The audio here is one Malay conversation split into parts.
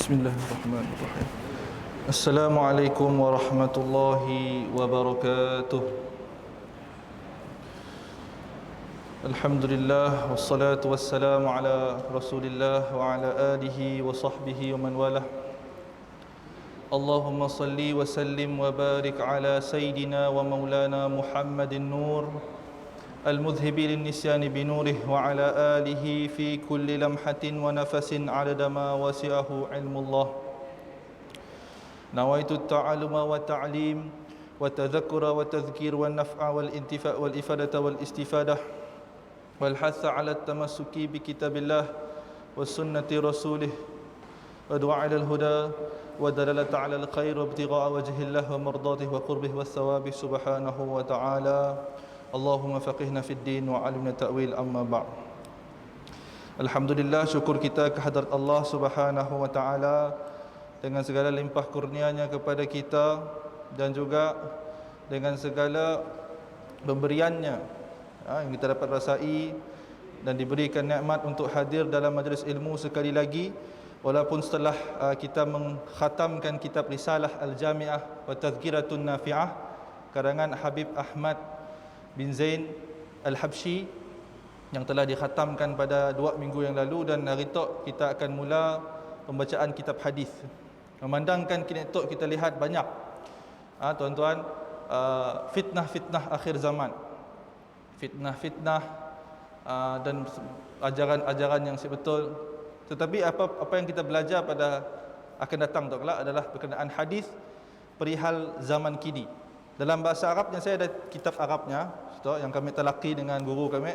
Bismillahirrahmanirrahim. Assalamualaikum warahmatullahi wabarakatuh. Alhamdulillah wassalatu wassalamu ala Rasulillah wa ala alihi wa sahbihi wa man walah. Allahumma salli wa sallim wa barik ala sayyidina wa maulana Muhammadin nur al-mudhhibi lin-nisyani binurih wa ala alihi fi kulli lamhatin wa nafasin adada ma wasi'ahu ilmullah. Nawaitu at-ta'alluma wa ta'lim wa tadhakkura wa tadhkir wa naf'a wal intifa' wal ifadata wal istifadah wal hatha 'ala at-tamassuki bi kitabillah wa sunnati rasulih wa du'a 'ala al-huda wa dalalata 'ala al-khair wa ibtigha'a wajhillah wa mardatihi wa qurbihi wa thawabi subhanahu wa ta'ala. Allahumma faqihna fid din wa alimna ta'wil, amma ba'd. Alhamdulillah, syukur kita kehadrat Allah Subhanahu wa taala dengan segala limpah kurnianya kepada kita dan juga dengan segala pemberiannya yang kita dapat rasai dan diberikan nikmat untuk hadir dalam majlis ilmu sekali lagi, walaupun setelah kita mengkhatamkan kitab Risalah Al-Jami'ah wa Tadhkiratun Nafi'ah karangan Habib Ahmad bin Zain Al-Habsyi yang telah dikhatamkan pada 2 minggu yang lalu, dan hari tok kita akan mula pembacaan kitab hadis. Memandangkan kini tok kita lihat banyak tuan-tuan fitnah-fitnah akhir zaman, fitnah-fitnah dan ajaran-ajaran yang sebetul. Tetapi apa yang kita belajar pada akan datang tok kelak adalah berkenaan hadis perihal zaman kini. Dalam bahasa Arabnya, saya ada kitab Arabnya yang kami talaqi dengan guru kami,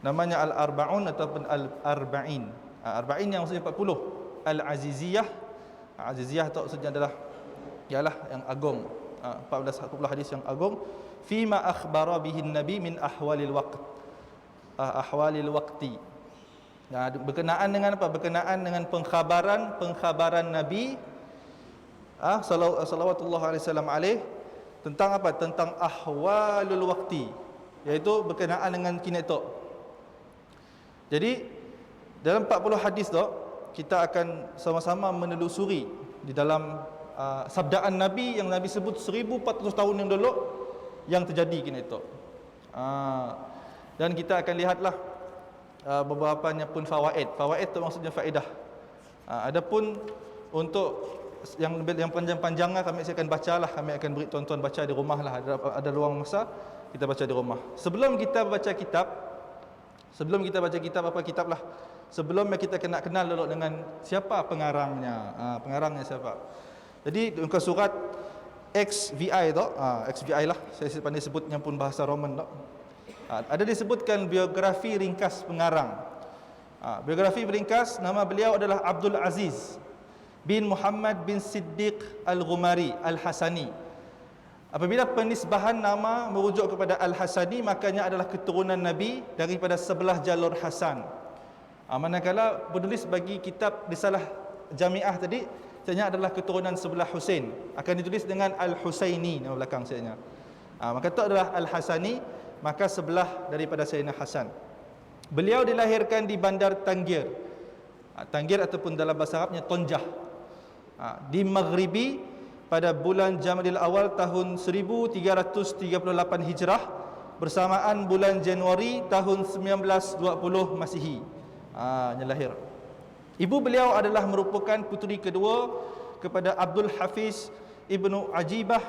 namanya Al-Arba'un ataupun Al-Arba'in. Arba'in yang maksudnya 40. Al-Aziziyah, Aziziyah tu maksudnya adalah ialah yang agung, 14 hadis yang agung. Fima akhbara bihi Nabi min ahwalil waqt, ahwalil waqti. Berkenaan dengan apa? Berkenaan dengan pengkhabaran Nabi sallallahu alaihi wasallam tentang apa? Tentang ahwalul waqti, iaitu berkenaan dengan kini tok. Jadi dalam 40 hadis tu kita akan sama-sama menelusuri di dalam sabdaan Nabi yang Nabi sebut 1400 tahun yang dulu yang terjadi kini tok. Dan kita akan lihatlah beberapanya pun fawaid. Fawaid tu maksudnya faedah. Adapun untuk yang panjang-panjangnya saya akan bacalah, kami akan beri tuan-tuan baca di rumah lah, ada luang masa kita baca di rumah. Sebelum kita baca kitab apa kitab lah, sebelumnya kita kena kenal dulu dengan siapa pengarangnya. Pengarangnya siapa? Jadi muka surat XVI tu, XVI lah, saya pandai sebutnya pun bahasa Roman tu. Ada disebutkan biografi ringkas pengarang. Biografi ringkas, nama beliau adalah Abdul Aziz bin Muhammad bin Siddiq Al-Ghumari Al-Hasani. Apabila penisbahan nama merujuk kepada Al-Hasani, makanya adalah keturunan Nabi daripada sebelah jalur Hasan. Manakala penulis bagi kitab Risalah Jami'ah tadi, sebenarnya adalah keturunan sebelah Husain, akan ditulis dengan Al-Husaini nama belakang sebenarnya. Maka itu adalah Al-Hasani, maka sebelah daripada Sayyidina Hasan. Beliau dilahirkan di bandar Tangier. Tangier ataupun dalam bahasa Arabnya Tonjah, di Maghribi pada bulan Jamadil Awal tahun 1338 Hijrah bersamaan bulan Januari tahun 1920 Masihi. Yang lahir. Ibu beliau adalah merupakan puteri kedua kepada Abdul Hafiz Ibnu Ajibah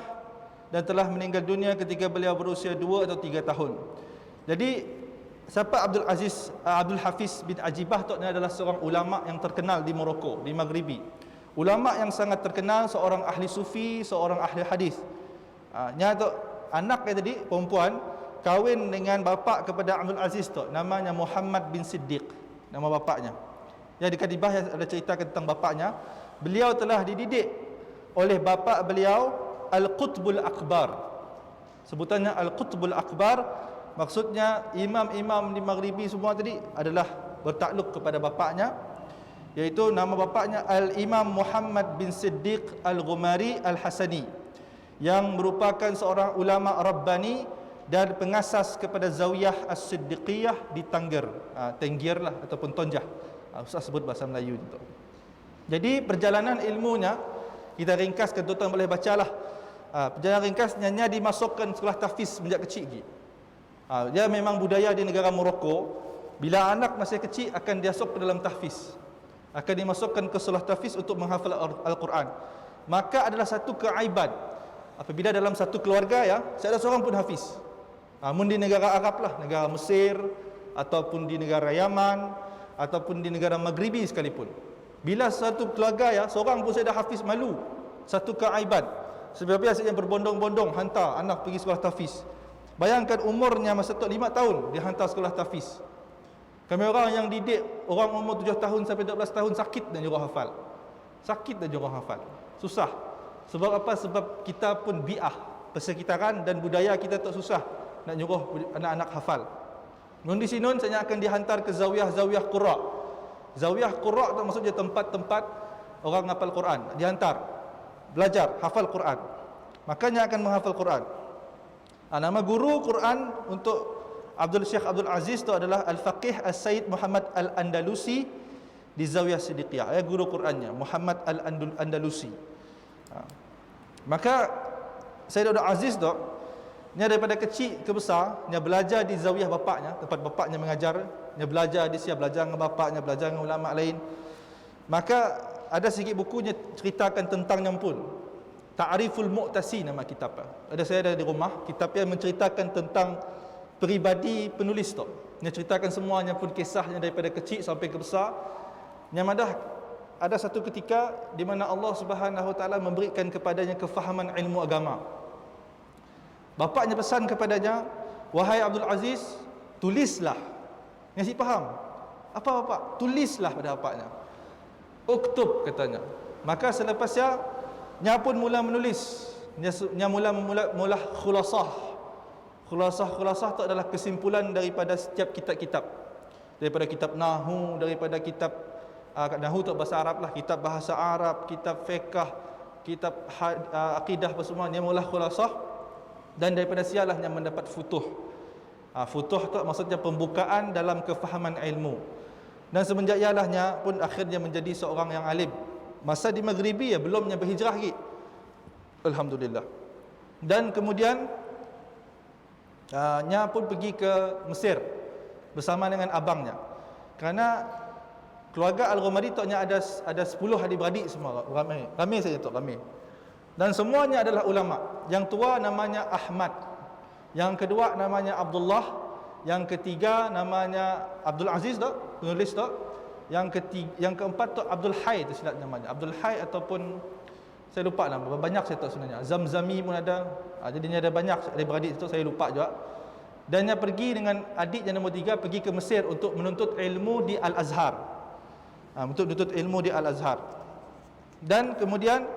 dan telah meninggal dunia ketika beliau berusia 2 atau 3 tahun. Jadi siapa Abdul Hafiz bin Ajibah tu adalah seorang ulama yang terkenal di Morocco, di Maghribi. Ulama yang sangat terkenal, seorang ahli sufi, seorang ahli hadis. Nyata anak tadi perempuan kahwin dengan bapa kepada Abdul Aziz tu, namanya Muhammad bin Siddiq, nama bapaknya. Yang di Kadibah ada cerita tentang bapaknya. Beliau telah dididik oleh bapa beliau Al-Qutbul Akbar. Sebutannya Al-Qutbul Akbar, maksudnya imam-imam di Maghribi semua tadi adalah bertakluk kepada bapaknya, iaitu nama bapaknya Al-Imam Muhammad bin Siddiq Al-Ghumari Al-Hasani, yang merupakan seorang ulama Rabbani dan pengasas kepada Zawiyah As-Siddiqiyah di Tangier. Tangier lah ataupun Tonjah. Ustaz sebut bahasa Melayu itu. Jadi perjalanan ilmunya kita ringkaskan, tuan-tuan boleh bacalah. Perjalanan ringkasnya dimasukkan sekolah tahfiz sejak kecil lagi. Dia memang budaya di negara Morocco, bila anak masih kecil akan diasuk ke dalam tahfiz, akan dimasukkan ke sekolah tahfiz untuk menghafal Al-Quran. Maka adalah satu keaiban apabila dalam satu keluarga ya, saya ada seorang pun hafiz. Mun di negara Arab lah, negara Mesir ataupun di negara Yaman ataupun di negara Maghribi sekalipun, bila satu keluarga ya, seorang pun saya dah hafiz, malu, satu keaiban. Sebab biasanya berbondong-bondong hantar anak pergi sekolah tahfiz. Bayangkan umurnya masa tu 5 tahun dia hantar sekolah tahfiz. Kami orang yang didik orang umur 7 tahun sampai 12 tahun sakit dan nyuruh hafal. Sakit dan nyuruh hafal. Susah. Sebab apa? Sebab kita pun bi'ah, persekitaran dan budaya kita tak susah nak nyuruh anak-anak hafal. Nun di sini saya akan dihantar ke zawiyah-zawiyah qura. Zawiyah qura tu maksudnya tempat-tempat orang hafal Quran, dihantar belajar hafal Quran. Makanya akan menghafal Quran. Nama guru Quran untuk Syekh Abdul Aziz itu adalah Al-Faqih As-Sayyid Muhammad Al-Andalusi di Zawiyah Siddiqiyah. Guru Qurannya Muhammad Al-Andalusi. Maka Sayyid Abdul Aziz tu, dia daripada kecil ke besar, dia belajar di zawiyah bapaknya, tempat bapaknya mengajar. Dia belajar di siap, belajar dengan bapaknya, belajar dengan ulama lain. Maka ada sikit bukunya ceritakan tentangnya pun. Ta'riful Mu'tasi nama kitab. Ada saya ada di rumah, kitab yang menceritakan tentang peribadi penulis tu. Dia ceritakan semuanya pun, kisahnya daripada kecil sampai ke besar. Yang ada satu ketika di mana Allah Subhanahu Wa Taala memberikan kepadanya kefahaman ilmu agama. Bapaknya pesan kepadanya, "Wahai Abdul Aziz, tulislah." Ngasih faham. Apa bapak? Tulislah pada bapaknya. Uktub katanya. Maka selepasnya nya pun mula menulis. Nya mula khulasah. Khulasah tu adalah kesimpulan daripada setiap kitab-kitab. Daripada kitab Nahu, daripada kitab Nahu tu bahasa Arab lah, kitab bahasa Arab, kitab fiqh, kitab akidah apa semua, dia mula khulasah. Dan daripada sialah yang mendapat futuh. Futuh tu maksudnya pembukaan dalam kefahaman ilmu. Dan semenjak ialahnya pun akhirnya menjadi seorang yang alim. Masa di Maghribi ya, belumnya berhijrah lagi. Alhamdulillah. Dan kemudian nya pun pergi ke Mesir bersama dengan abangnya. Kerana keluarga Al-Ghamadi tu ada 10 adik-beradik semua, ramai saja tu, ramai. Dan semuanya adalah ulama. Yang tua namanya Ahmad, yang kedua namanya Abdullah, yang ketiga namanya Abdul Aziz tu, penulis tu. Yang keempat tu Abdul Hai tu silap namanya. Abdul Hai ataupun saya lupa nama, banyak saya tahu sebenarnya. Zamzami pun ada. Jadi dia ada banyak adik-beradik tu, saya lupa juga. Dan dia pergi dengan adik yang nombor 3 pergi ke Mesir untuk menuntut ilmu di Al-Azhar. Untuk menuntut ilmu di Al-Azhar. Dan kemudian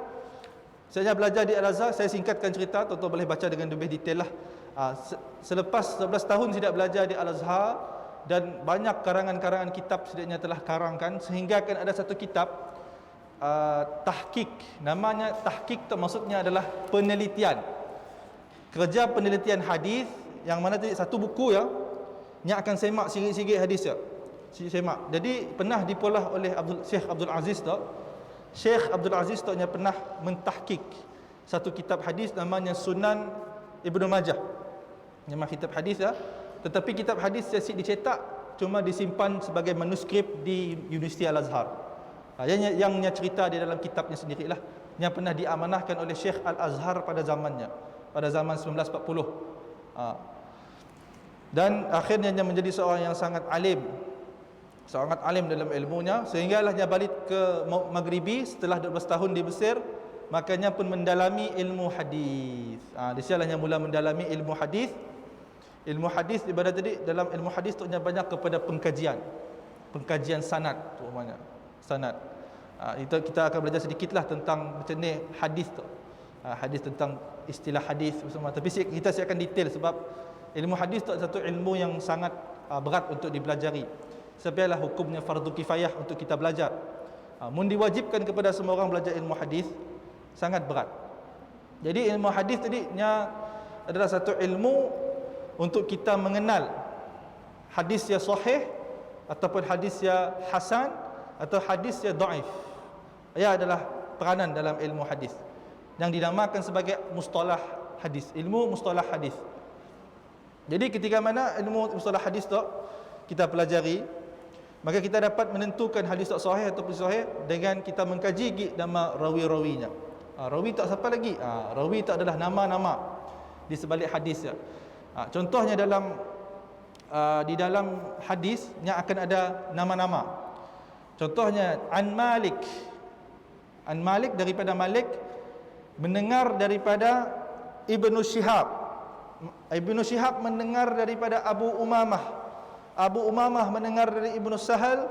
saya belajar di Al-Azhar, saya singkatkan cerita, tuan-tuan boleh baca dengan lebih detail lah. Selepas 11 tahun tidak belajar di Al-Azhar, dan banyak karangan-karangan kitab setidaknya telah karangkan, sehingga kan ada satu kitab tahqiq. Namanya tahqiq tu maksudnya adalah penelitian. Kerja penelitian hadis, yang mana tadi satu buku ya, yang akan semak sikit-sikit hadis ya. Semak. Jadi pernah dipolah oleh Syekh Abdul Aziz tu. Syekh Abdul Aziz tu yang pernah mentahqiq satu kitab hadis namanya Sunan Ibnu Majah. Nama kitab hadis ya. Tetapi kitab hadis yang dicetak cuma disimpan sebagai manuskrip di Universiti Al-Azhar. Yang cerita di dalam kitabnya sendirilah, yang pernah diamanahkan oleh Syekh Al-Azhar pada zamannya, pada zaman 1940. Dan akhirnya dia menjadi seorang yang sangat alim dalam ilmunya, sehinggalah dia balik ke Maghribi setelah 12 tahun di Mesir. Makanya pun mendalami ilmu hadis. Di sialah yang mula mendalami ilmu hadis. Ilmu hadis ibarat tadi, dalam ilmu hadis tu banyak kepada pengkajian sanad tu namanya. Sanad. Itu kita akan belajar sedikitlah tentang macam ni hadis tu. Hadis tentang istilah hadis semua. Tapi kita akan detail sebab ilmu hadis tu satu ilmu yang sangat berat untuk dipelajari. Sebiarlah hukumnya fardu kifayah untuk kita belajar. Mun diwajibkan kepada semua orang belajar ilmu hadis, sangat berat. Jadi ilmu hadis tadi adalah satu ilmu untuk kita mengenal hadis yang sahih ataupun hadis yang hasan atau hadis yang dhaif. Ia adalah peranan dalam ilmu hadis yang dinamakan sebagai mustalah hadis, ilmu mustalah hadis. Jadi ketika mana ilmu mustalah hadis tu kita pelajari, maka kita dapat menentukan hadis tak sahih ataupun sahih dengan kita mengkaji nama rawi-rawinya. Rawi tak siapa lagi? Rawi tak adalah nama-nama di sebalik hadis ya. Contohnya di dalam hadisnya akan ada nama-nama. Contohnya an Malik daripada Malik mendengar daripada Ibnu Syihab. Ibnu Syihab mendengar daripada Abu Umamah. Abu Umamah mendengar dari Ibnu Sahal.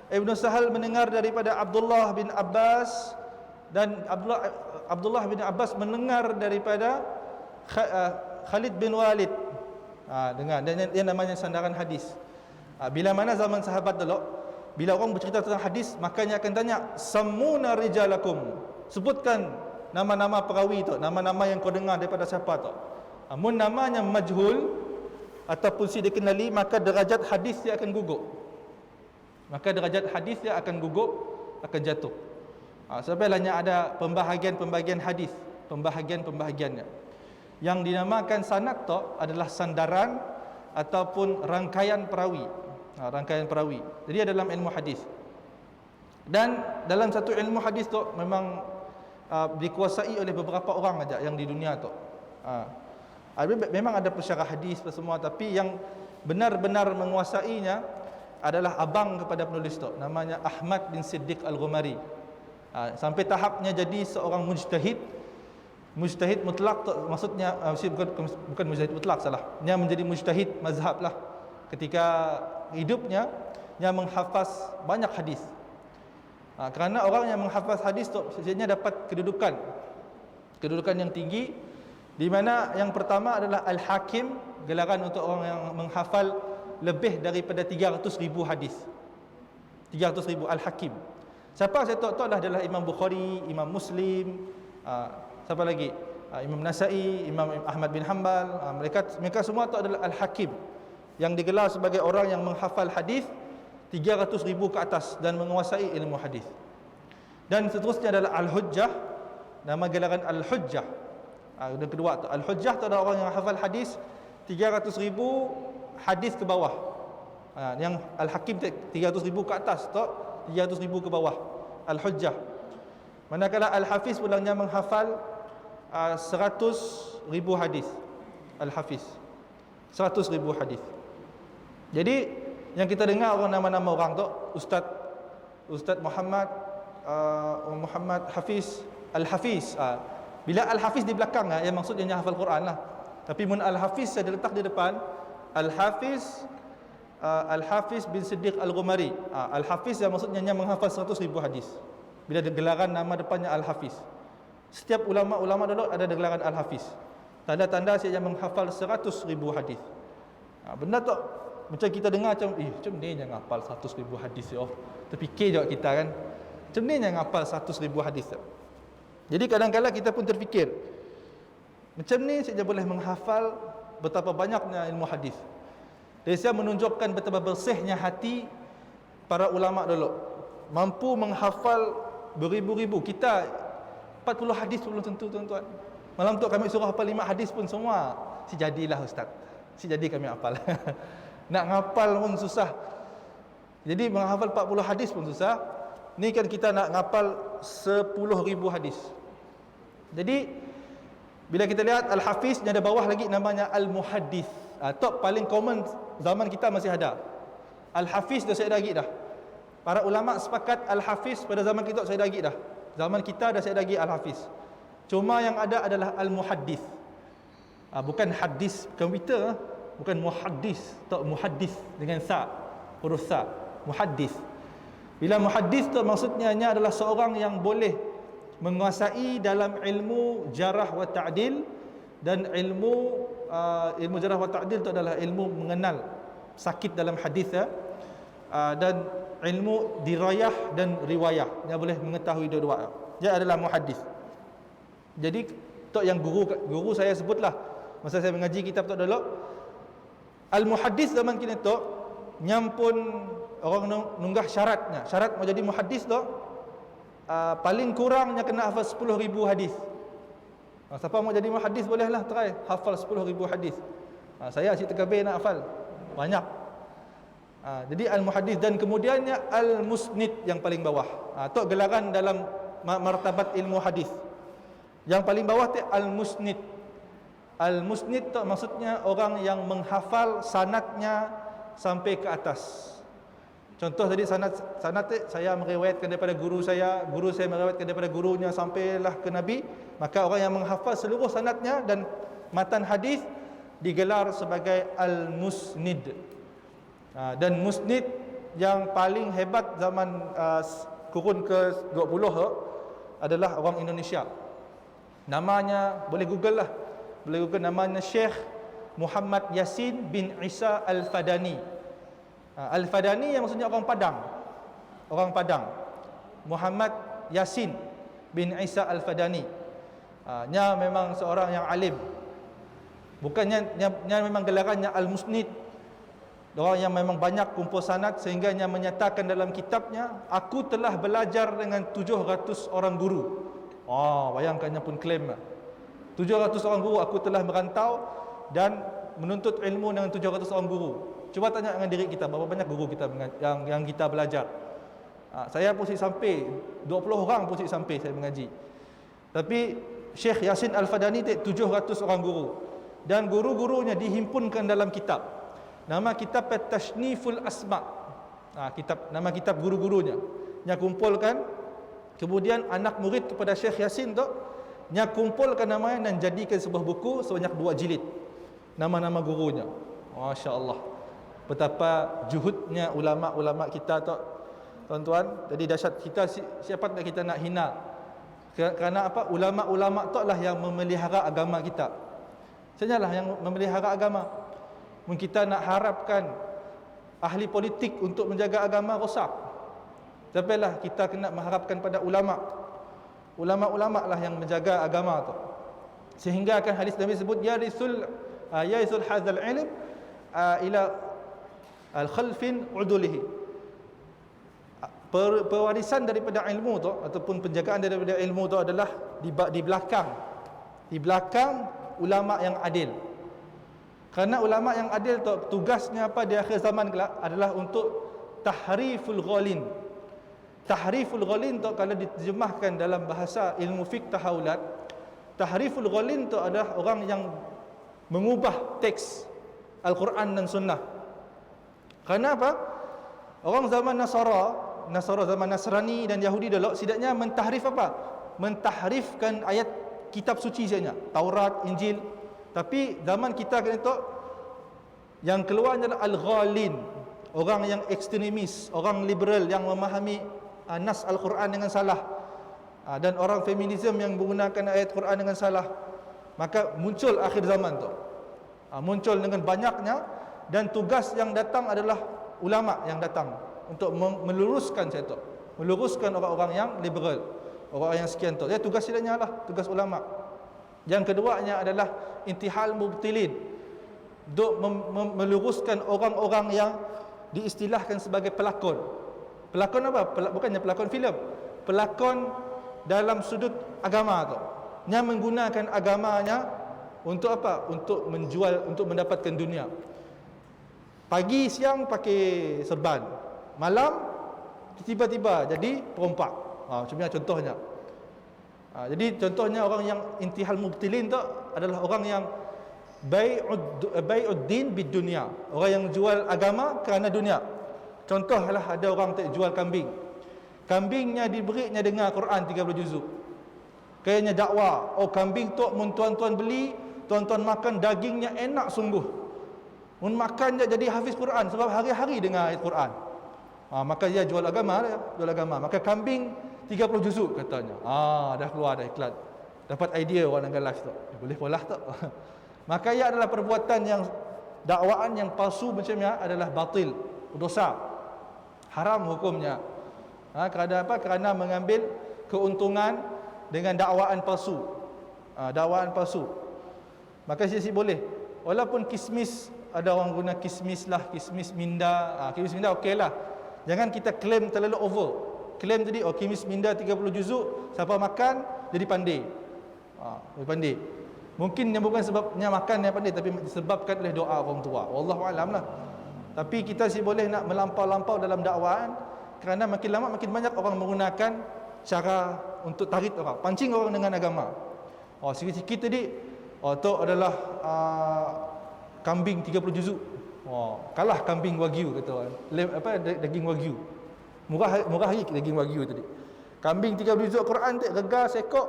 Ibnu Sahal mendengar daripada Abdullah bin Abbas, dan Abdullah bin Abbas mendengar daripada Khalid bin Walid. Dengar, dan yang namanya sandaran hadis. Bila mana zaman sahabat dulu, bila orang bercerita tentang hadis, makanya akan tanya, samuna rijalakum, sebutkan nama-nama perawi tu, nama-nama yang kau dengar daripada siapa tu. Mun namanya majhul ataupun si dikenali, maka derajat hadis dia akan gugur. Maka derajat hadis dia akan gugur, akan jatuh. Sebenarnya ada pembahagian hadis, pembahagiannya. Yang dinamakan sanad tu adalah sandaran ataupun rangkaian perawi. Rangkaian perawi. Jadi dalam ilmu hadis. Dan dalam satu ilmu hadis tu memang dikuasai oleh beberapa orang aja yang di dunia tu. Memang ada pensyarah hadis semua, tapi yang benar-benar menguasainya adalah abang kepada penulis tu, namanya Ahmad bin Siddiq Al-Ghumari. Sampai tahapnya jadi seorang mujtahid mutlak tu, maksudnya bukan mujtahid mutlak, salah. Dia menjadi mujtahid mazhab lah ketika hidupnya, yang menghafaz banyak hadis. Kerana orang yang menghafaz hadis tu sebenarnya dapat kedudukan yang tinggi, di mana yang pertama adalah Al-Hakim, gelaran untuk orang yang menghafal lebih daripada 300,000 hadis. 300,000 Al-Hakim. Siapa saya tahu adalah Imam Bukhari, Imam Muslim, siapa lagi? Imam Nasai, Imam Ahmad bin Hanbal. Mereka semua tu adalah Al-Hakim, yang digelar sebagai orang yang menghafal hadis 300,000 ke atas dan menguasai ilmu hadis. Dan seterusnya adalah Al-Hujjah, nama gelaran Al-Hujjah. Dan kedua tu Al-Hujjah tu adalah orang yang hafal hadis 300,000 hadis ke bawah. Yang Al-Hakim 300,000 ke atas tu 300,000 ke bawah, Al-Hujjah. Manakala Al-Hafiz pulangnya menghafal 100,000 hadis. Al-Hafiz 100,000 hadis. Jadi yang kita dengar orang nama-nama orang tu, Ustaz Muhammad Hafiz, Al-Hafiz. Bila Al-Hafiz di belakang, yang maksudnya yang hafal Quran lah. Tapi mun Al-Hafiz saya letak di depan, Al-Hafiz bin Siddiq Al-Ghumari. Al-Hafiz yang maksudnya yang menghafal 100,000 hadis. Bila ada gelaran nama depannya Al-Hafiz. Setiap ulama-ulama dulu ada gelaran Al-Hafiz. Tanda-tanda saya yang menghafal 100,000 hadis. Benda tu macam kita dengar macam ni yang hafal 100,000 hadis ya. Terfikir juga kita kan, macam ni yang hafal 100,000 hadis. Jadi kadang-kadang kita pun terfikir, macam ni saja boleh menghafal betapa banyaknya ilmu hadis. Dari saya menunjukkan betapa bersihnya hati para ulama dulu, mampu menghafal beribu-ribu. Kita 40 hadis belum tentu, tuan-tuan. Malam tu kami suruh hafal 5 hadis pun semua si jadilah ustaz. Si jadi kami hafal. Nak ngapal pun susah. Jadi menghafal 40 hadis pun susah. Ni kan kita nak ngapal 10,000 hadis. Jadi bila kita lihat Al-Hafiz, ada bawah lagi namanya Al-Muhaddis. Top paling common zaman kita masih ada. Al-Hafiz dah saya dah lagi dah. Para ulama sepakat Al-Hafiz pada zaman kita saya dah lagi dah. Zaman kita dah saya lagi Al-Hafiz. Cuma yang ada adalah Al-Muhaddis. Bukan hadis komputer, bukan muhaddis, tak muhaddis dengan sa, huruf sa, muhaddis. Bila muhaddis tu maksudnya adalah seorang yang boleh menguasai dalam ilmu jarah wa ta'dil, dan ilmu jarah wa ta'dil itu adalah ilmu mengenal sakit dalam hadis ya. Dan ilmu dirayah dan riwayah, dia boleh mengetahui dua-dua. Dia adalah muhaddis. Jadi tok yang guru saya sebutlah masa saya mengaji kitab tok dulu, al-muhaddis zaman kini tok nyampun orang nunggah syaratnya. Syarat mau jadi muhaddis tok paling kurangnya kena hafal 10,000 hadis. Siapa mau jadi muhaddis bolehlah try hafal 10,000 hadis. Saya asyik terkabir nak hafal banyak. Jadi al-muhaddis, dan kemudiannya al-musnid yang paling bawah. Itu gelaran dalam martabat ilmu hadis. Yang paling bawah tu al-musnid. Al-musnid tu maksudnya orang yang menghafal sanadnya sampai ke atas. Contoh tadi sanad saya meriwayatkan daripada guru saya meriwayatkan daripada gurunya sampailah ke Nabi, maka orang yang menghafal seluruh sanadnya dan matan hadis digelar sebagai al-musnid. Dan musnid yang paling hebat zaman kurun ke-20 adalah orang Indonesia. Namanya boleh Google lah. Boleh Google, namanya Syekh Muhammad Yasin bin Isa Al-Fadani. Al-Fadani yang maksudnya orang Padang. Orang Padang. Muhammad Yasin bin Isa Al-Fadani. Nya memang seorang yang alim. Bukannya nya memang gelarannya Al-Musnid. Orang yang memang banyak kumpul sanad sehingga nya menyatakan dalam kitabnya, aku telah belajar dengan 700 orang guru. Bayangkannya pun klaim 700 orang guru, aku telah merantau dan menuntut ilmu dengan 700 orang guru. Cuba tanya dengan diri kita, berapa banyak guru kita yang kita belajar. Saya pun sampai 20 orang pun sampai saya mengaji. Tapi Syekh Yasin Al-Fadani 700 orang guru, dan guru-gurunya dihimpunkan dalam kitab. Nama kitab Tashniful Asma. Nama kitab guru-gurunya. Nya kumpulkan, kemudian anak murid kepada Syekh Yasin tu nya kumpulkan namanya dan jadikan sebuah buku sebanyak 2 jilid. Nama-nama gurunya. Masya-Allah. Betapa juhudnya ulama-ulama kita tu, tuan-tuan. Jadi dahsyat. Kita siapa tak kita nak hina? Kerana apa? Ulama-ulama tu lah yang memelihara agama kita. Senyalah yang memelihara agama. Mungkin kita nak harapkan ahli politik untuk menjaga agama, rosak. Tapi lah kita kena mengharapkan pada ulama. Ulama-ulama lah yang menjaga agama tu. Sehingga akan hadis Nabi sebut yarisul hadzal ilm ila al-khalfin udulihi. Pewarisan daripada ilmu tu ataupun penjagaan daripada ilmu tu adalah di belakang ulama yang adil. Kerana ulama yang adil tu tugasnya apa di akhir zaman kelak adalah untuk tahriful ghalin. Tahriful ghalin tu kalau diterjemahkan dalam bahasa ilmu fiqh tahawulat, tahriful ghalin tu adalah orang yang mengubah teks Al-Quran dan Sunnah. Kerana apa? Orang zaman Nasara zaman Nasrani dan Yahudi dulu setidaknya mentahrif apa? Mentahrifkan ayat kitab suci saja, Taurat, Injil. Tapi zaman kita kan itu yang keluar adalah al-ghalin, orang yang ekstremis, orang liberal yang memahami nas Al-Quran dengan salah, dan orang feminisme yang menggunakan ayat Quran dengan salah. Maka muncul akhir zaman tu, muncul dengan banyaknya, dan tugas yang datang adalah ulama yang datang untuk meluruskan itu, meluruskan orang-orang yang liberal, orang yang sekian tu. Jadi tugas sidanya lah tugas ulama. Yang keduanya adalah intihal mubtilin, untuk meluruskan orang-orang yang diistilahkan sebagai pelakon. Pelakon apa? Bukannya pelakon filem, pelakon dalam sudut agama tu, yang menggunakan agamanya untuk apa? Untuk menjual, untuk mendapatkan dunia. Pagi siang pakai serban, malam tiba-tiba jadi perompak. Macam contohnya. Jadi contohnya orang yang intihal mubtilin tu adalah orang yang bai'ud din bid dunya, orang yang jual agama kerana dunia. Contohlah ada orang tak jual kambing. Kambingnya diberinya dengar Quran 30 juzuk. Kayaknya dakwah, kambing tu mun tuan-tuan beli, tuan-tuan makan dagingnya enak sungguh. Mun makan jadi hafiz Quran sebab hari-hari dengar ayat Quran. Maka dia jual agama. Maka kambing 30 juzuk katanya. Dah keluar dah iklan. Dapat idea orang dalam live tu. Boleh polah tak? Maka ia adalah perbuatan yang dakwaan yang palsu macam ni adalah batil, dosa. Haram hukumnya. Kerana apa? Kerana mengambil keuntungan dengan dakwaan palsu. Dakwaan palsu. Maka sisi boleh. Walaupun kismis, ada orang guna kismis lah, kismis minda. Kismis minda okeylah. Jangan kita claim terlalu over. Klaim tadi, Kimis minda 30 juzuk, siapa makan jadi pandai. Jadi pandai. Mungkin yang bukan sebabnya makan yang pandai, tapi disebabkan oleh doa orang tua. Wallahu alam lah. Tapi kita sih boleh nak melampau-lampau dalam dakwaan, kerana makin lama makin banyak orang menggunakan cara untuk tarik orang, pancing orang dengan agama. Sikit-sikit tadi, tu adalah kambing 30 juzuk. Kalah kambing wagyu kata orang. Daging wagyu. Murah lagi daging wagyu tadi. Kambing 30 juzuk Quran tu rega sekok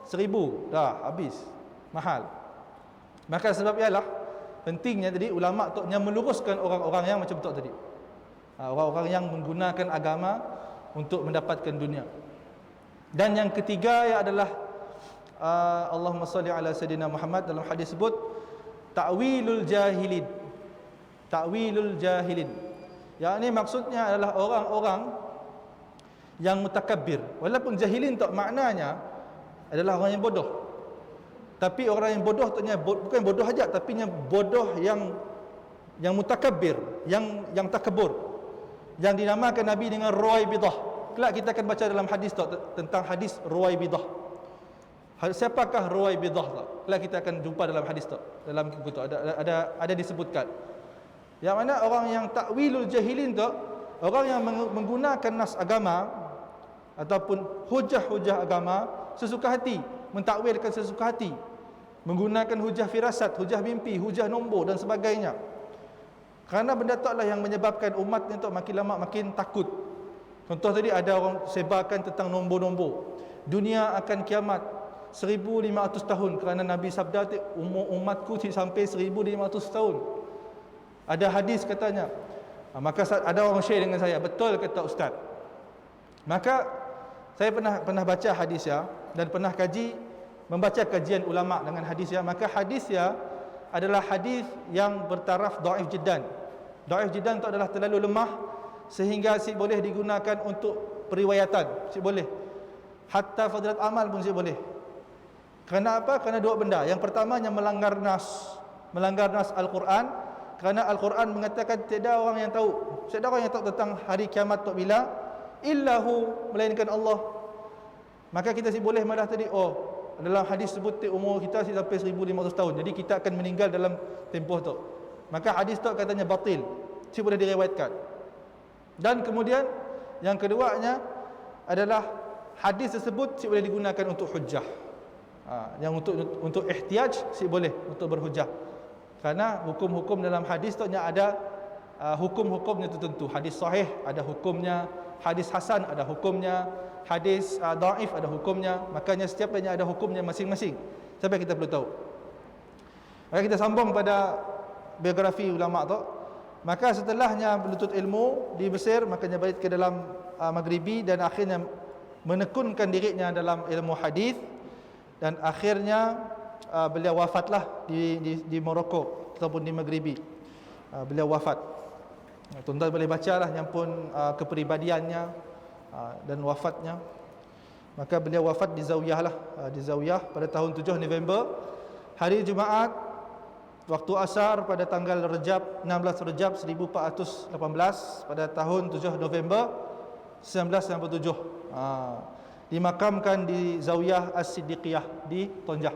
1000 dah habis. Mahal. Maka sebab ialah pentingnya tadi ulama tu yang meluruskan orang-orang yang macam tu tadi. Orang-orang yang menggunakan agama untuk mendapatkan dunia. Dan yang ketiga ia adalah Allahumma salli ala Sayyidina Muhammad, dalam hadis sebut ta'wilul jahilin. Ta'wilul jahilin. Yang ini maksudnya adalah orang-orang yang mutakabbir. Walaupun jahilin tak maknanya adalah orang yang bodoh. Tapi orang yang bodoh tu bukan bodoh saja, tapi bodoh yang mutakabbir, yang takabur. Yang dinamakan Nabi dengan Ruwaibidah. Kelak kita akan baca dalam hadis tu tentang hadis Ruwaibidah. Siapakah Ruwaibidah tu? Kelak kita akan jumpa dalam hadis tu, dalam buku tu ada disebutkan. Yang mana orang yang takwilul jahilin tu, orang yang menggunakan nas agama ataupun hujah-hujah agama sesuka hati, mentakwilkan sesuka hati, menggunakan hujah firasat, hujah mimpi, hujah nombor dan sebagainya. Kerana benda tu lah yang menyebabkan umat ni tu makin lama makin takut. Contoh tadi ada orang sebarkan tentang nombor-nombor. Dunia akan kiamat 1500 tahun, kerana Nabi sabda umur umatku sampai 1500 tahun. Ada hadis katanya. Maka ada orang share dengan saya, betul kata ustaz. Maka saya pernah baca hadis ya, dan pernah membaca kajian ulama dengan hadis ya. Maka hadis ya adalah hadis yang bertaraf dhaif jiddan. Dhaif jiddan itu adalah terlalu lemah sehingga boleh digunakan untuk periwayatan, boleh. Hatta fadilat amal pun boleh. Kerana apa? Kerana dua benda. Yang pertamanya melanggar nas Al-Quran. Kerana Al-Quran mengatakan tiada orang yang tahu tentang hari kiamat tu bila illahu, melainkan Allah. Maka kita boleh malah tadi dalam hadis sebut umur kita sampai 1500 tahun. Jadi kita akan meninggal dalam tempoh tu. Maka hadis tu katanya batil, boleh diriwayatkan. Dan kemudian yang keduanya adalah hadis tersebut boleh digunakan untuk hujah. Yang untuk ihtiyaj boleh untuk berhujah. Kerana hukum-hukum dalam hadis tu ada hukum-hukumnya tertentu. Hadis sahih ada hukumnya, hadis hasan ada hukumnya, hadis dhaif ada hukumnya. Makanya setiapnya ada hukumnya masing-masing. Sampai kita perlu tahu. Maka kita sambung pada biografi ulama tu. Maka setelahnya menuntut ilmu di Mesir, makanya balik ke dalam Maghribi, dan akhirnya menekunkan dirinya dalam ilmu hadis, dan akhirnya beliau wafatlah di Morocco ataupun di Maghribi. Beliau wafat. Tuan-tuan boleh bacalah yang pun kepribadiannya dan wafatnya. Maka beliau wafat di Zawiyah lah, di Zawiyah pada tahun 7 November, hari Jumaat, waktu asar pada tanggal Rejab, 16 Rejab 1418 pada tahun 7 November 1997. Dimakamkan di Zawiyah As-Siddiqiyah di Tonjah.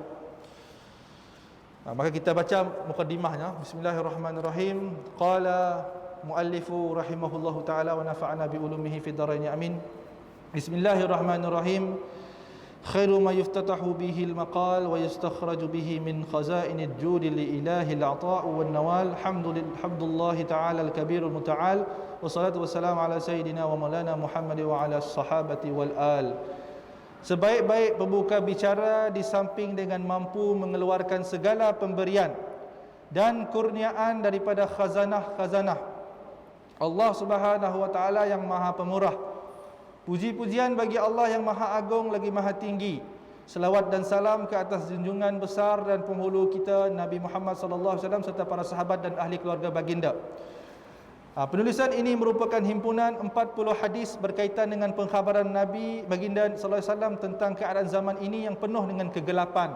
Maka kita baca mukaddimahnya. Bismillahirrahmanirrahim. Qala muallifu rahimahullahu taala wa nafa'ana bi ulumihi fid dharain amin. Bismillahirrahmanirrahim. Khairu ma yuftatahu bihi al-maqal wa yustakhraju bihi min khaza'in al-jud li ilahi al-'ata'u wan nawal. Hamdulillahi ta'ala al-kabir al-muta'al. Wassalatu wassalamu ala sayyidina wa maulana Muhammad wa ala sahabati wal al. Sebaik-baik pembuka bicara di samping dengan mampu mengeluarkan segala pemberian dan kurniaan daripada khazanah-khazanah Allah Subhanahu wa taala yang Maha Pemurah. Puji-pujian bagi Allah yang Maha Agung lagi Maha Tinggi. Selawat dan salam ke atas junjungan besar dan penghulu kita Nabi Muhammad sallallahu alaihi wasallam serta para sahabat dan ahli keluarga baginda. Penulisan ini merupakan himpunan 40 hadis berkaitan dengan pengkhabaran Nabi baginda sallallahu alaihi wasallam tentang keadaan zaman ini yang penuh dengan kegelapan.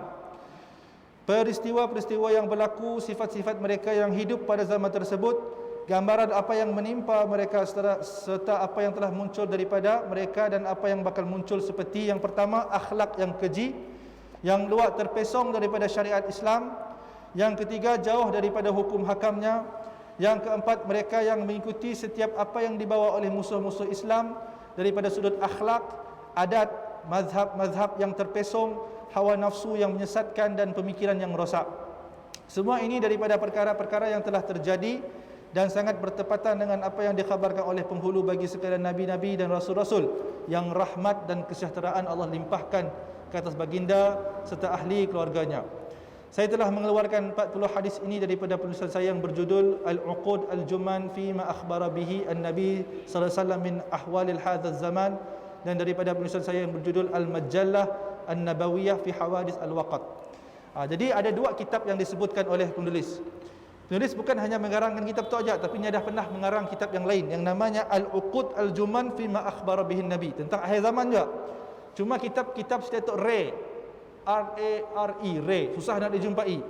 Peristiwa-peristiwa yang berlaku, sifat-sifat mereka yang hidup pada zaman tersebut, gambaran apa yang menimpa mereka serta apa yang telah muncul daripada mereka dan apa yang bakal muncul, seperti yang pertama, akhlak yang keji, yang luar terpesong daripada syariat Islam, yang ketiga, jauh daripada hukum hakamnya, yang keempat, mereka yang mengikuti setiap apa yang dibawa oleh musuh-musuh Islam daripada sudut akhlak, adat, mazhab-mazhab yang terpesong, hawa nafsu yang menyesatkan dan pemikiran yang rosak. Semua ini daripada perkara-perkara yang telah terjadi dan sangat bertepatan dengan apa yang dikhabarkan oleh penghulu bagi sekalian nabi-nabi dan rasul-rasul, yang rahmat dan kesejahteraan Allah limpahkan ke atas baginda serta ahli keluarganya. Saya telah mengeluarkan 40 hadis ini daripada penulisan saya yang berjudul Al-Uqud Al-Juman fi ma akhbara bihi An-Nabi sallallahu alaihi wasallam min ahwalil hadzal zaman, dan daripada penulisan saya yang berjudul Al-Majallah An-Nabawiyah fi Hawadis Al-Waqt. Jadi ada dua kitab yang disebutkan oleh penulis. Penulis bukan hanya mengarangkan kitab tu aja, tapi dia dah pernah mengarang kitab yang lain yang namanya Al-Uqud Al-Juman fi ma akhbara bihi Nabi, tentang akhir zaman juga. Cuma kitab-kitab seperti rare, R-A-R-E, rare, susah nak dijumpai.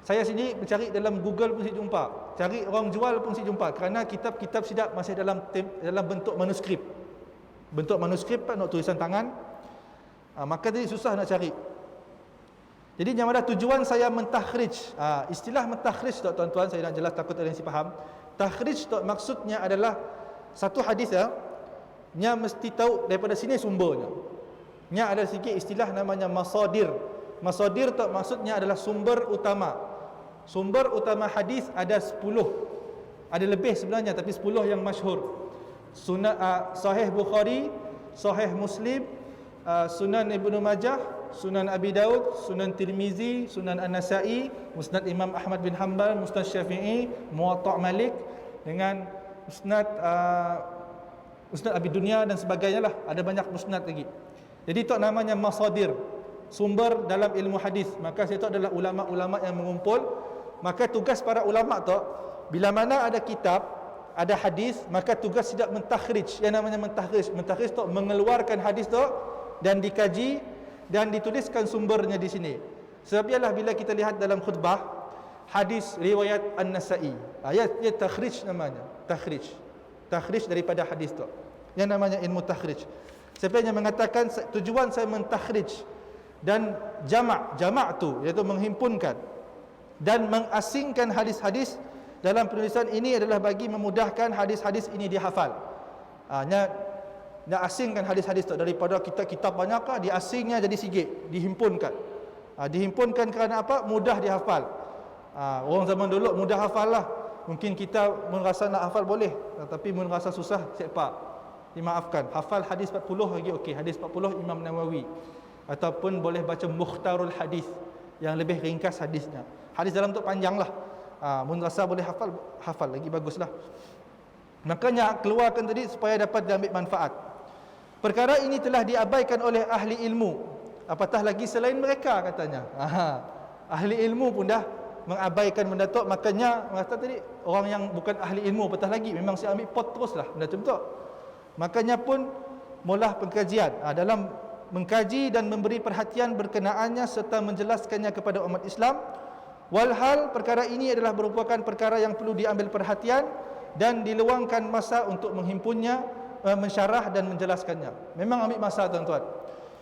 Saya sini mencari dalam Google pun saya jumpa, cari orang jual pun saya jumpa, kerana kitab-kitab sidap masih dalam bentuk manuskrip. Bentuk manuskrip, nak tulisan tangan, maka jadi susah nak cari. Jadi yang ada tujuan saya mentakhrij. Istilah mentakhrij tu tuan-tuan, saya nak jelas takut ada yang si faham. Takhrij tu maksudnya adalah satu hadis nya mesti tahu daripada sini sumbernya. Nya ada sikit istilah namanya masadir. Masadir tu maksudnya adalah sumber utama. Sumber utama hadis ada 10. Ada lebih sebenarnya, tapi 10 yang masyhur. Sahih Bukhari, Sahih Muslim, Sunan Ibnu Majah, Sunan Abi Daud, Sunan Tirmizi, Sunan An-Nasai, Musnad Imam Ahmad bin Hanbal, Musnad Syafi'i, Muwatta' Malik, dengan Musnad Abi Dunya dan sebagainya lah. Ada banyak musnad lagi. Jadi itu namanya masadir, sumber dalam ilmu hadis. Maka itu adalah ulama-ulama yang mengumpul. Maka tugas para ulama tu, bila mana ada kitab, ada hadis, maka tugas tidak mentakhrij. Yang namanya mentakhrij. Mentakhrij tu mengeluarkan hadis tu dan dikaji dan dituliskan sumbernya di sini. Sebab ialah bila kita lihat dalam khutbah hadis riwayat An-Nasai, ayatnya takhrij namanya, takhrij daripada hadis tu, yang namanya ilmu takhrij. Siapa yang mengatakan tujuan saya mentakhrij dan jamak tu, iaitu menghimpunkan dan mengasingkan hadis-hadis dalam penulisan ini adalah bagi memudahkan hadis-hadis ini dihafal. Nak asingkan hadis-hadis tu daripada kitab banyak, diasingnya jadi sikit, dihimpunkan. Dihimpunkan kerana apa? Mudah dihafal. Orang zaman dulu mudah hafal lah. Mungkin kita merasa nak hafal boleh, tapi merasa susah, siapa? Dimaafkan. Hafal hadis 40 lagi okey, hadis 40 Imam Nawawi. Ataupun boleh baca Mukhtarul Hadis, yang lebih ringkas hadisnya. Hadis dalam tu panjang lah. Mun rasa boleh hafal lagi baguslah. Makanya keluarkan tadi supaya dapat diambil manfaat. Perkara ini telah diabaikan oleh ahli ilmu, apatah lagi selain mereka, katanya. Ahli ilmu pun dah mengabaikan benda tu. Makanya kata tadi, orang yang bukan ahli ilmu apatah lagi, memang saya ambil pot teruslah benda tu. Makanya pun mula pengkajian dalam mengkaji dan memberi perhatian berkenaannya serta menjelaskannya kepada umat Islam. Walhal perkara ini adalah merupakan perkara yang perlu diambil perhatian dan diluangkan masa untuk menghimpunnya, mensyarah dan menjelaskannya. Memang ambil masa, tuan-tuan.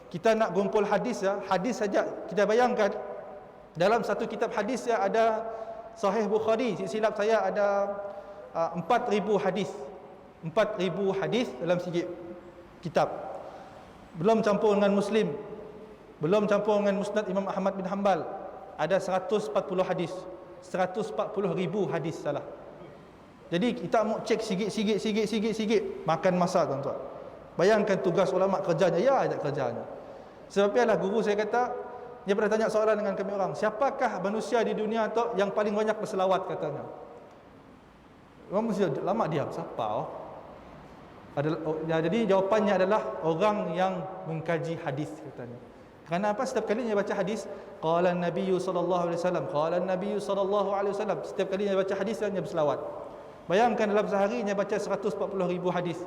Kita nak gumpul hadis hadis saja kita bayangkan dalam satu kitab hadis ada Sahih Bukhari, silap saya ada 4,000 hadis. 4,000 hadis dalam sikit kitab. Belum campur dengan Muslim, belum campur dengan Musnad Imam Ahmad bin Hanbal. Ada 140 hadis, 140,000 hadis salah. Jadi kita mau cek sikit, makan masa, tuan-tuan. Bayangkan tugas ulama kerjanya, ada kerjanya. Sebab ialah guru saya kata, dia pernah tanya soalan dengan kami orang, siapakah manusia di dunia tu yang paling banyak berselawat, katanya. Orang mesti lama diam, siapa? Jadi jawapannya adalah orang yang mengkaji hadis, katanya. Kerana apa? Setiap kali dia baca hadis, qala an-nabiy sallallahu alaihi wasallam, qala an-nabiy sallallahu alaihi wasallam, setiap kali dia baca hadis dia berselawat. Bayangkan dalam sehari dia baca 140,000 hadis.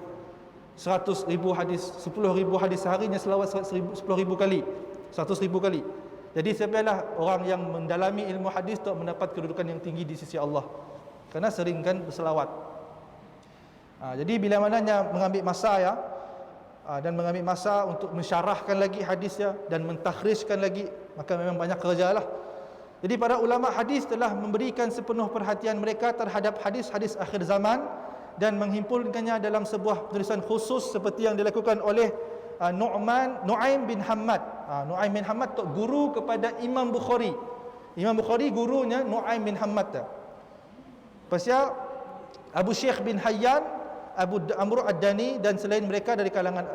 100,000 hadis, 10,000 hadis seharinya selawat 10,000 kali, 100,000 kali. Jadi siapalah orang yang mendalami ilmu hadis tu mendapat kedudukan yang tinggi di sisi Allah. kerana seringkan berselawat. Jadi bila mananya mengambil masa ya, dan mengambil masa untuk mensyarahkan lagi hadisnya dan mentakhrijkan lagi, maka memang banyak kerja lah. Jadi para ulama hadis telah memberikan sepenuh perhatian mereka terhadap hadis-hadis akhir zaman dan menghimpunkannya dalam sebuah tulisan khusus seperti yang dilakukan oleh Nu'aim bin Hammad. Nu'aim bin Hammad tu guru kepada Imam Bukhari. Imam Bukhari gurunya Nu'aim bin Hammad. Pasal Abu Syekh bin Hayyan, Abu Amr Ad-Dani dan selain mereka dari kalangan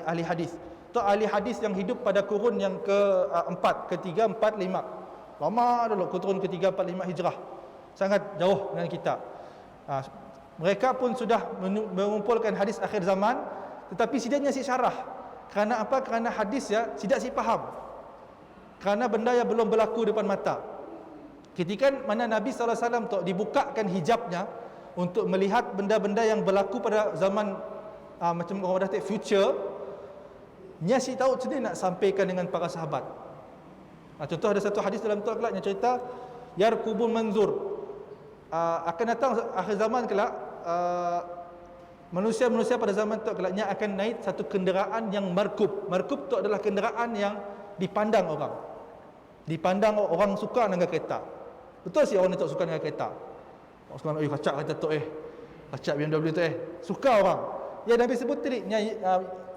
ahli hadis. Tu ahli hadis yang hidup pada kurun yang keempat, ketiga, empat, lima. Lama dulu kurun ketiga, empat, lima Hijrah. Sangat jauh dengan kita. Mereka pun sudah mengumpulkan hadis akhir zaman, tetapi tidak si syarah. Kerana apa? Kerana hadis ya tidak si faham. Kerana benda yang belum berlaku depan mata. Ketika mana Nabi SAW tu dibukakan hijabnya untuk melihat benda-benda yang berlaku pada zaman macam orang dah future, nya si tahu macam nak sampaikan dengan para sahabat. Contoh ada satu hadis dalam tu kelak yang cerita yarkubun manzur, akan datang akhir zaman kelak, manusia-manusia pada zaman tu kelaknya akan naik satu kenderaan yang markub. Markub tu adalah kenderaan yang dipandang orang. Dipandang orang suka dengan kereta. Betul sih orang ni tak suka dengan kereta. Orang suka, kacak kereta tu kacak BMW tu suka orang. Ya Nabi sebut tadi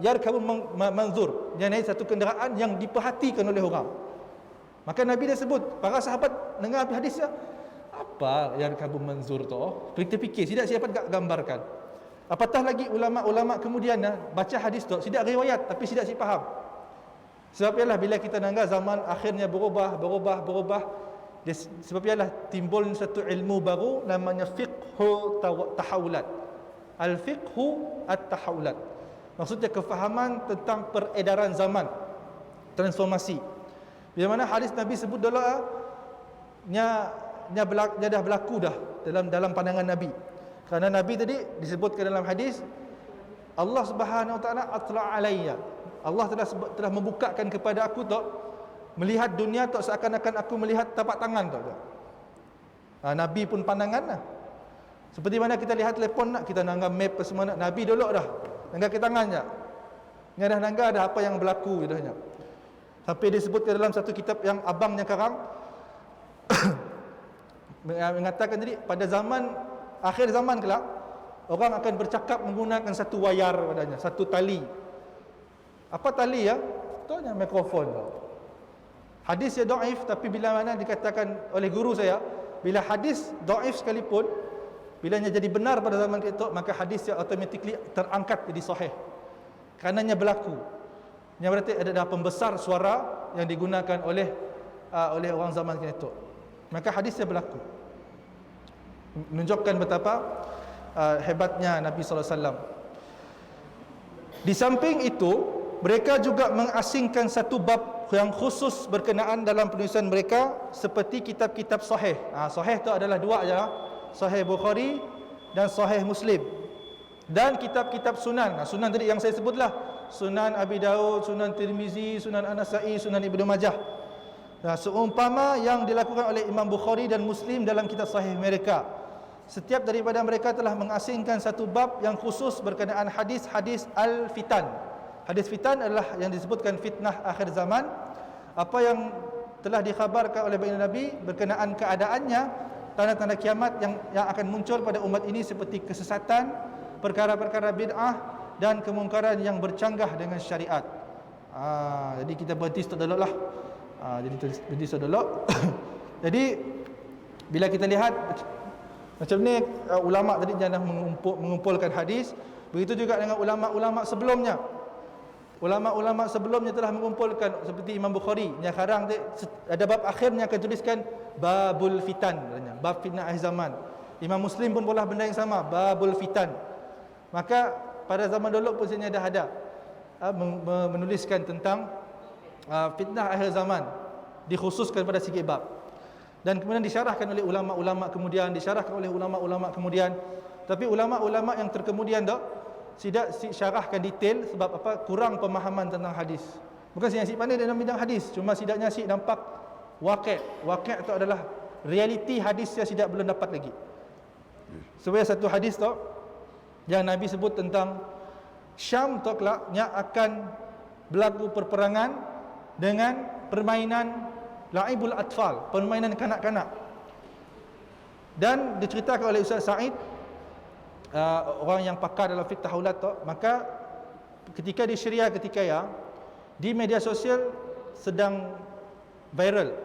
yarkabun manzur, dia naik satu kenderaan yang diperhatikan oleh orang. Maka Nabi dah sebut, para sahabat dengar hadisnya, apa yarkabun manzur tu? Kita fikir tidak siapa gambarkan. Apatah lagi ulama-ulama kemudian baca hadis tu, tidak riwayat tapi tidak si faham. Sebab ialah bila kita nanggah zaman akhirnya berubah, sebab ialah timbul satu ilmu baru namanya fiqhu tahawulat. Al-fiqhu at-tahawulat. Maksudnya kefahaman tentang peredaran zaman, transformasi. Bila mana hadis Nabi sebut dulu nya dah berlaku dah dalam pandangan Nabi. Kerana Nabi tadi disebutkan dalam hadis, Allah Subhanahu Wa Taala atla alayya. Allah telah membukakan kepada aku tu melihat dunia tak seakan-akan aku melihat tapak tangan tu. Nabi pun pandangan lah. Seperti mana kita lihat telefon nak, kita nanggah map ke semua nak. Nabi dulu dah nanggah ke tangan je. Dah nanggah ada apa yang berlaku dahnya. Sampai disebutkan dalam satu kitab yang abangnya karang mengatakan tadi pada zaman akhir zaman kelak orang akan bercakap menggunakan satu wayar padanya, satu tali. Apa tali ya? Tu hanya mikrofon tu. Hadis ya dhaif, tapi bila mana dikatakan oleh guru saya, bila hadis dhaif sekalipun, bilanya jadi benar pada zaman itu, maka hadis ya automatically terangkat jadi sahih. Karenanya berlaku. Yang berarti ada pembesar suara yang digunakan oleh orang zaman itu. Maka hadisnya berlaku. Menunjukkan betapa hebatnya Nabi SAW. Di samping itu, mereka juga mengasingkan satu bab yang khusus berkenaan dalam penulisan mereka seperti kitab-kitab sahih. Sahih itu adalah dua aja, Sahih Bukhari dan Sahih Muslim. Dan kitab-kitab sunan. Sunan tadi yang saya sebutlah, Sunan Abi Daud, Sunan Tirmizi, Sunan An-Nasa'i, Sunan Ibnu Majah. Seumpama yang dilakukan oleh Imam Bukhari dan Muslim dalam kitab sahih mereka. Setiap daripada mereka telah mengasingkan satu bab yang khusus berkenaan hadis-hadis al-fitan. Hadis fitan adalah yang disebutkan fitnah akhir zaman. Apa yang telah dikhabarkan oleh baginda Nabi berkenaan keadaannya, tanda-tanda kiamat yang akan muncul pada umat ini seperti kesesatan, perkara-perkara bid'ah dan kemungkaran yang bercanggah dengan syariat. Jadi kita berhenti stop dulu lah. Jadi berhenti stop dulu. Jadi bila kita lihat macam ni, ulama tadi jangan mengumpulkan hadis. Begitu juga dengan ulama-ulama sebelumnya. Ulama-ulama sebelumnya telah mengumpulkan seperti Imam Bukhari. Yang sekarang ada bab akhirnya akan tuliskan babul fitan, bab fitnah akhir zaman. Imam Muslim pun pula benda yang sama, babul fitan. Maka pada zaman dulu pun sebenarnya dah ada menuliskan tentang fitnah akhir zaman, dikhususkan pada sikit bab. Dan kemudian disyarahkan oleh ulama-ulama kemudian, Tapi ulama-ulama yang terkemudian tu tidak syarahkan detail sebab apa? Kurang pemahaman tentang hadis. Bukan si pandai dalam bidang hadis, cuma sidaknya nampak waqi'. Waqi' itu adalah realiti hadis yang tidak belum dapat lagi. Sebenarnya satu hadis tu yang Nabi sebut tentang Syam tu kelaknya akan berlaku perperangan dengan permainan laibul atfal, permainan kanak-kanak. Dan diceritakan oleh Ustaz Said, orang yang pakar dalam fiqh tahawulat tu, maka ketika di Syria ketika di media sosial sedang viral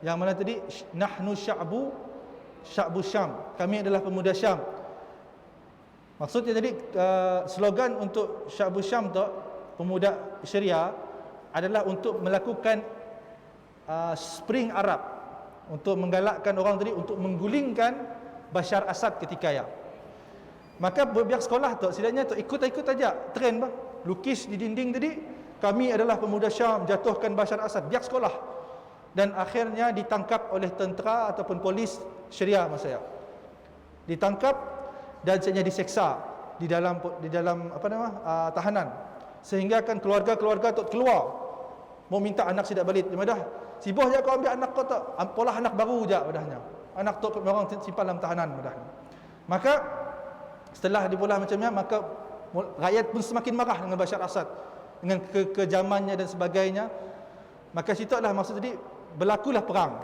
yang mana tadi, nahnu sya'bu Syam, kami adalah pemuda Syam. Maksudnya tadi slogan untuk Sya'bu Syam tu, pemuda Syria, adalah untuk melakukan spring Arab, untuk menggalakkan orang tadi untuk menggulingkan Bashar Assad ketika Maka pihak sekolah tu setidaknya tu ikut aja trend lukis di dinding tadi, kami adalah pemuda Syam jatuhkan Bashar Assad, pihak sekolah. Dan akhirnya ditangkap oleh tentera ataupun polis Syria masa ditangkap dan sebenarnya diseksa di dalam tahanan, sehingga kan keluarga tu keluar mau minta anak sidak balik. Dah sibah je kau ambil anak kau tak, pola anak baru je padahnya, anak tu orang simpan dalam tahanan padahnya. Maka setelah dipolah macamnya, maka rakyat pun semakin marah dengan Bashar Assad, dengan kejamannya dan sebagainya. Maka situ adalah maksud tadi berlakulah perang,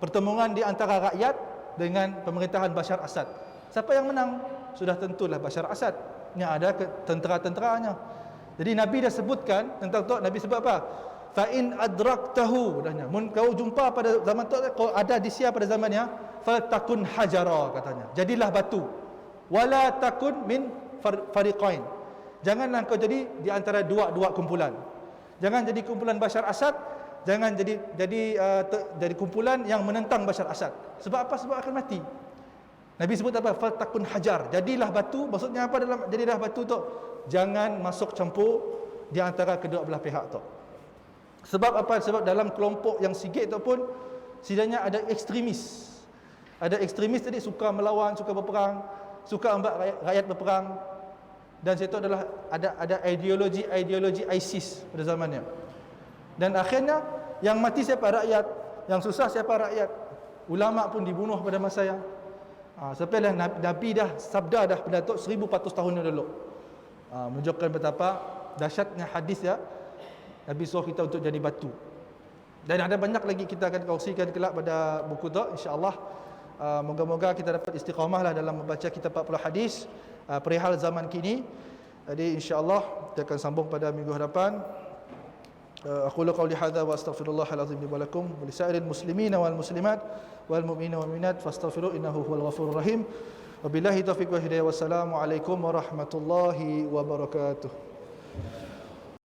pertemuan di antara rakyat dengan pemerintahan Bashar Assad. Siapa yang menang? Sudah tentulah Bashar Assad, yang ada tentera-tenteranya. Jadi Nabi dah sebutkan tentang tu. Nabi sebut apa? Fa in adraktahu, dahnya mun kau jumpa pada zaman tu, kau ada di sia pada zamannya, faltakun hajara, katanya, jadilah batu, wala takun min fariqain, janganlah kau jadi di antara dua kumpulan. Jangan jadi kumpulan Bashar Assad, jangan jadi kumpulan yang menentang Bashar Assad. Sebab apa? Sebab akan mati. Nabi sebut apa? Faltakun hajar, jadilah batu. Maksudnya apa dalam jadilah batu tu? Jangan masuk campur di antara kedua belah pihak tu. Sebab apa? Sebab dalam kelompok yang sikit tu pun setidaknya ada ekstremis. Ada ekstremis tadi suka melawan, suka berperang, suka ambil rakyat berperang. Dan situ adalah ada ideologi ISIS pada zamannya. Dan akhirnya yang mati siapa? Rakyat. Yang susah siapa? Rakyat. Ulama pun dibunuh pada masa yang sampai dah Nabi dah sabda dah pada 1400 tahun yang lalu. Menunjukkan betapa dahsyatnya hadis Nabi suruh kita untuk jadi batu. Dan ada banyak lagi kita akan kongsikan kelak pada buku tu, insya-Allah. Moga-moga kita dapat istiqamahlah dalam membaca kitab 40 hadis perihal zaman kini. Jadi insya-Allah kita akan sambung pada minggu hadapan. Aqulu qawli hadza wa astaghfirullahal azim li wa lakum wa lisairil muslimin wal muslimat wal mu'minina wal mu'minat fastaghfiru innahu huwal ghafurur rahim. Wabillahi taufiq wa hidayah. Wassalamu alaikum warahmatullahi wabarakatuh.